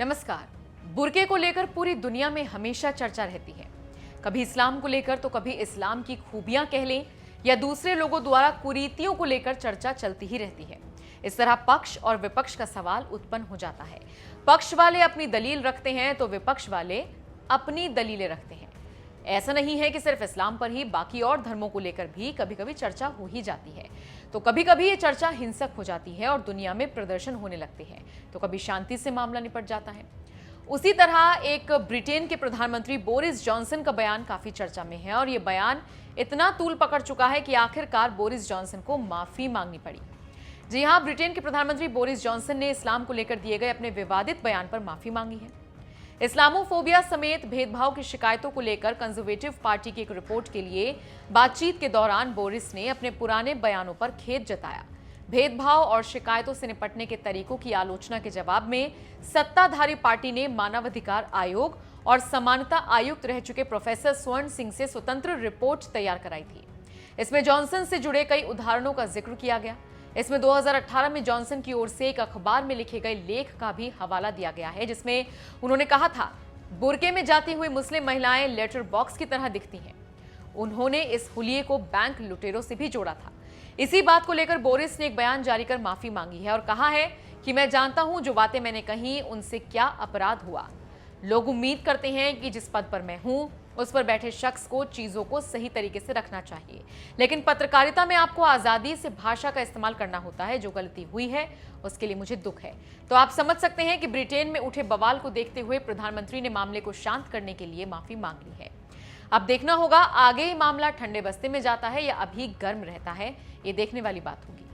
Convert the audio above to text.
नमस्कार। बुर्के को लेकर पूरी दुनिया में हमेशा चर्चा रहती है। कभी इस्लाम को लेकर तो कभी इस्लाम की खूबियां कह लें या दूसरे लोगों द्वारा कुरीतियों को लेकर चर्चा चलती ही रहती है। इस तरह पक्ष और विपक्ष का सवाल उत्पन्न हो जाता है। पक्ष वाले अपनी दलील रखते हैं तो विपक्ष वाले अपनी दलीलें रखते हैं। ऐसा नहीं है कि सिर्फ इस्लाम पर ही, बाकी और धर्मों को लेकर भी कभी कभी चर्चा हो ही जाती है। तो कभी कभी ये चर्चा हिंसक हो जाती है और दुनिया में प्रदर्शन होने लगते हैं, तो कभी शांति से मामला निपट जाता है। उसी तरह एक ब्रिटेन के प्रधानमंत्री बोरिस जॉनसन का बयान काफी चर्चा में है और ये बयान इतना तूल पकड़ चुका है कि आखिरकार बोरिस जॉनसन को माफी मांगनी पड़ी। जी हां, ब्रिटेन के प्रधानमंत्री बोरिस जॉनसन ने इस्लाम को लेकर दिए गए अपने विवादित बयान पर माफी मांगी है। इस्लामोफोबिया समेत भेदभाव की शिकायतों को लेकर कंजर्वेटिव पार्टी की एक रिपोर्ट के लिए बातचीत के दौरान बोरिस ने अपने पुराने बयानों पर खेद जताया। भेदभाव और शिकायतों से निपटने के तरीकों की आलोचना के जवाब में सत्ताधारी पार्टी ने मानवाधिकार आयोग और समानता आयुक्त रह चुके प्रोफेसर स्वर्ण सिंह से स्वतंत्र रिपोर्ट तैयार कराई थी। इसमें जॉनसन से जुड़े कई उदाहरणों का जिक्र किया गया। इसमें 2018 में जॉनसन की ओर से एक अखबार में लिखे गए लेख का भी हवाला दिया गया है, जिसमें उन्होंने कहा था, बुर्के में जाती हुई मुस्लिम महिलाएं लेटर बॉक्स की तरह दिखती हैं। उन्होंने इस हुलिये को बैंक लुटेरों से भी जोड़ा था। इसी बात को लेकर बोरिस ने एक बयान जारी कर माफी मांगी है और कहा है कि मैं जानता हूं जो बातें मैंने कही उनसे क्या अपराध हुआ। लोग उम्मीद करते हैं कि जिस पद पर मैं हूं उस पर बैठे शख्स को चीजों को सही तरीके से रखना चाहिए, लेकिन पत्रकारिता में आपको आजादी से भाषा का इस्तेमाल करना होता है। जो गलती हुई है उसके लिए मुझे दुख है। तो आप समझ सकते हैं कि ब्रिटेन में उठे बवाल को देखते हुए प्रधानमंत्री ने मामले को शांत करने के लिए माफी मांग ली है। अब देखना होगा आगे ये मामला ठंडे बस्ते में जाता है या अभी गर्म रहता है। ये देखने वाली बात होगी।